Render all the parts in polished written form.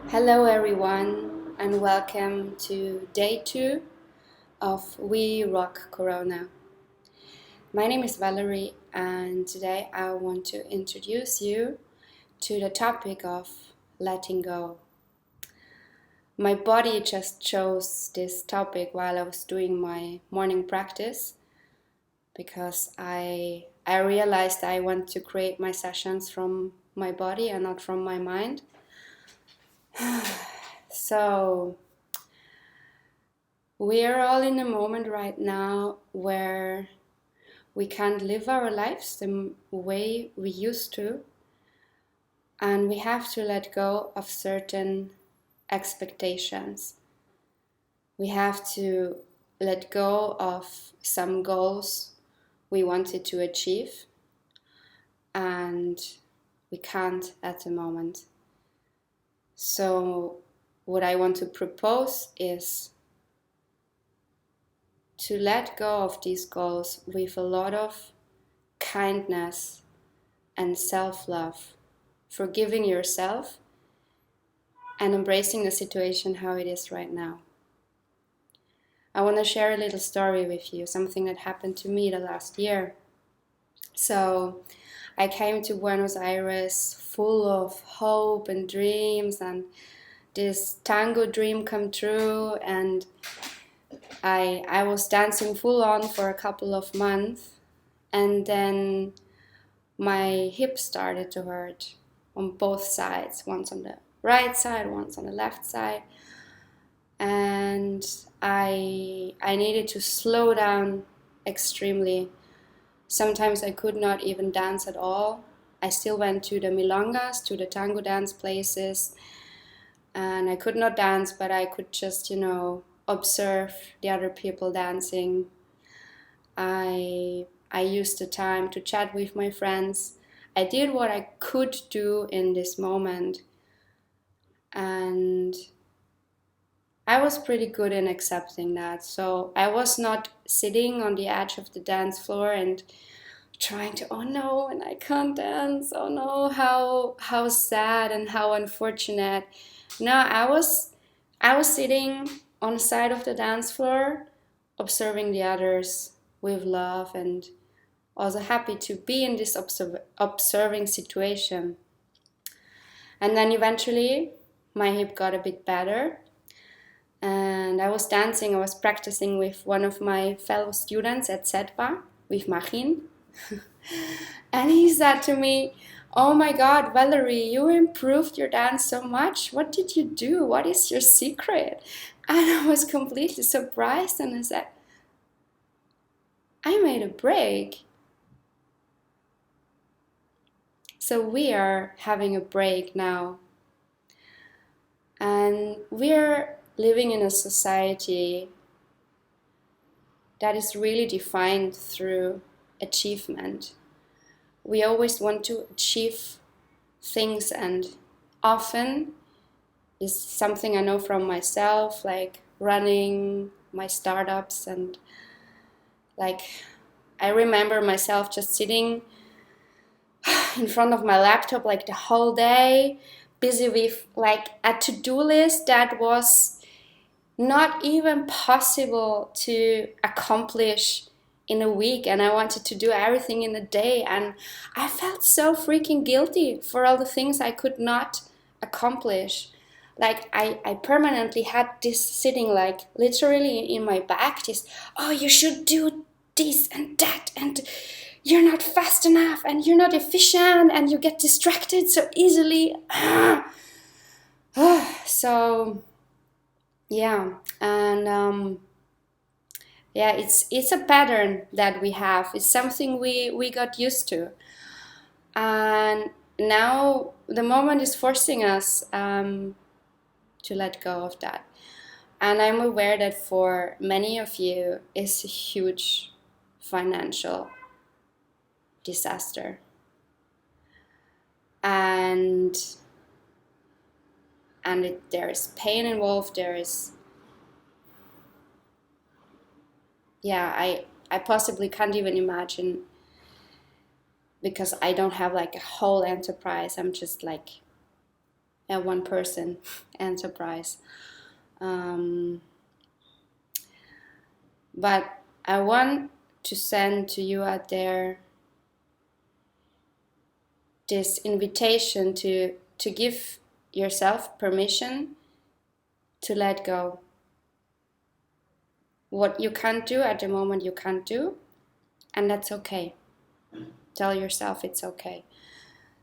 Hello, everyone, and welcome to day 2 of We Rock Corona. My name is Valerie, and today I want to introduce you to the topic of letting go. My body just chose this topic while I was doing my morning practice because I realized I want to create my sessions from my body and not from my mind. So we are all in a moment right now where we can't live our lives the way we used to, and we have to let go of certain expectations. We have to let go of some goals we wanted to achieve, and we can't at the moment. So, what I want to propose is to let go of these goals with a lot of kindness and self-love, forgiving yourself and embracing the situation how it is right now. I want to share a little story with you, something that happened to me the last year. So I came to Buenos Aires full of hope and dreams and this tango dream come true, and I was dancing full on for a couple of months, and then my hips started to hurt on both sides, once on the right side, once on the left side, and I needed to slow down extremely. Sometimes I could not even dance at all. I still went to the milongas, to the tango dance places, and I could not dance, but I could just, observe the other people dancing. I used the time to chat with my friends. I did what I could do in this moment, and I was pretty good in accepting that. So I was not sitting on the edge of the dance floor and trying to, oh no, and I can't dance, oh no, how sad and how unfortunate. No, I was sitting on the side of the dance floor, observing the others with love, and also happy to be in this observing situation. And then eventually my hip got a bit better, and I was dancing, I was practicing with one of my fellow students at ZEDPA, with Machin. And he said to me, oh my God, Valerie, you improved your dance so much. What did you do? What is your secret? And I was completely surprised, and I said, I made a break. So we are having a break now. And we're living in a society that is really defined through achievement. We always want to achieve things, and often is something I know from myself, like running my startups, and like I remember myself just sitting in front of my laptop like the whole day, busy with like a to-do list that was not even possible to accomplish in a week, and I wanted to do everything in a day, and I felt so freaking guilty for all the things I could not accomplish. Like I permanently had this sitting like literally in my back, this, oh, you should do this and that, and you're not fast enough, and you're not efficient, and you get distracted so easily. So yeah, and yeah, it's a pattern that we have. It's something we got used to, and now the moment is forcing us to let go of that. And I'm aware that for many of you, it's a huge financial disaster, and there is pain involved. There is, yeah, I possibly can't even imagine, because I don't have like a whole enterprise. I'm just like one person enterprise. But I want to send to you out there this invitation to give yourself permission to let go. What you can't do at the moment, you can't do, and that's okay. Tell yourself it's okay.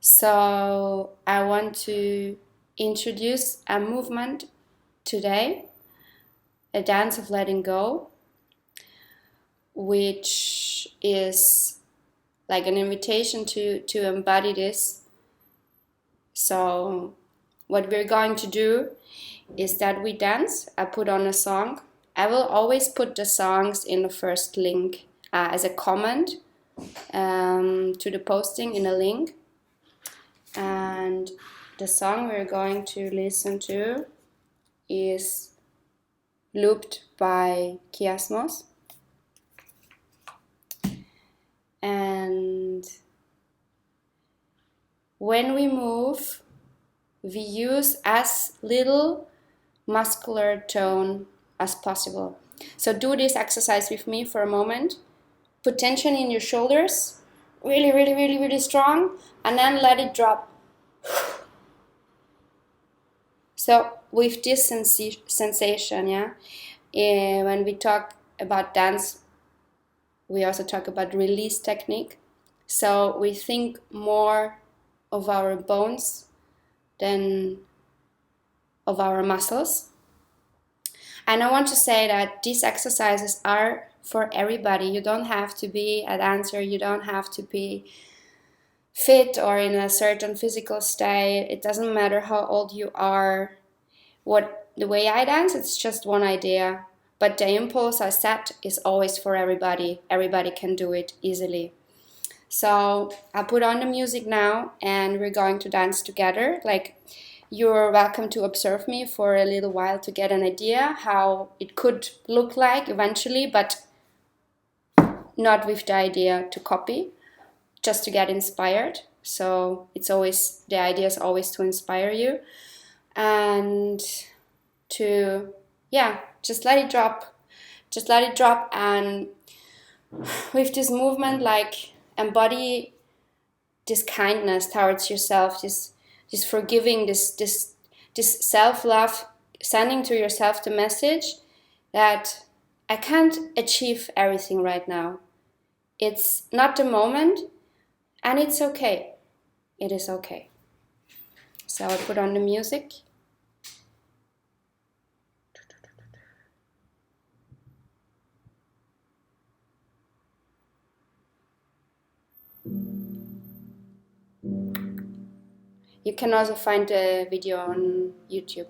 So I want to introduce a movement today, a dance of letting go, which is like an invitation to embody this. So what we're going to do is that we dance. I put on a song. I will always put the songs in the first link as a comment to the posting in a link. And the song we're going to listen to is Looped by Kiasmos. And when we move, we use as little muscular tone as possible. So do this exercise with me for a moment. Put tension in your shoulders, really, really, really, really strong, and then let it drop. So with this sensation, when we talk about dance, we also talk about release technique. So we think more of our bones than of our muscles. And I want to say that these exercises are for everybody. You don't have to be a dancer, you don't have to be fit or in a certain physical state. It doesn't matter how old you are. The way I dance, it's just one idea. But the impulse I set is always for everybody. Everybody can do it easily. So I put on the music now and we're going to dance together. Like, you're welcome to observe me for a little while to get an idea how it could look like eventually, but not with the idea to copy, just to get inspired. So the idea is always to inspire you and to, just let it drop. Just let it drop, and with this movement, like, embody this kindness towards yourself, this forgiving, this self-love, sending to yourself the message that I can't achieve everything right now. It's not the moment, and it's okay. It is okay. So I put on the music. You can also find the video on YouTube.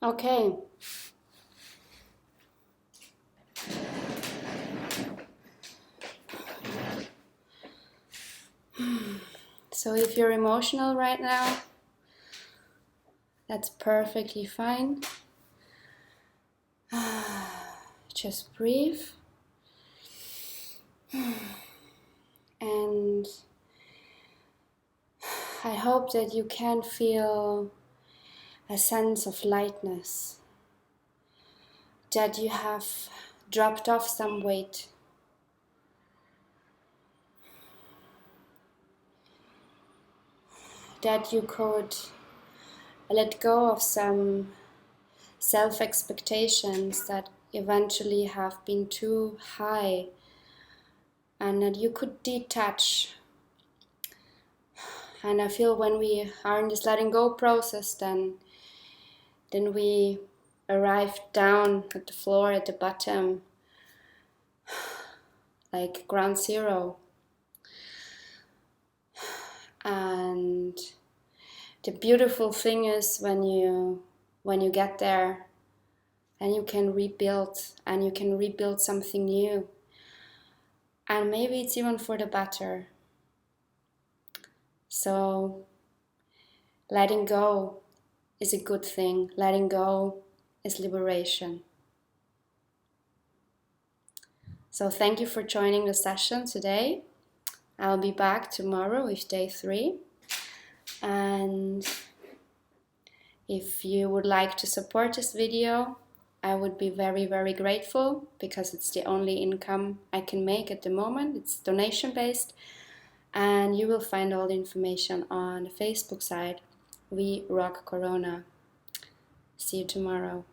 Okay. So if you're emotional right now, that's perfectly fine. Just breathe. And I hope that you can feel a sense of lightness, that you have dropped off some weight, that you could let go of some self-expectations that eventually have been too high, and that you could detach. And I feel when we are in this letting go process, then we arrive down at the floor, at the bottom, like ground zero. And the beautiful thing is when you get there, and you can rebuild, and you can rebuild something new, and maybe it's even for the better. So letting go is a good thing. Letting go is liberation. So thank you for joining the session today. I'll be back tomorrow with day 3. And if you would like to support this video, I would be very, very grateful, because it's the only income I can make at the moment. It's donation based, and you will find all the information on the Facebook side, We rock Corona. See you tomorrow.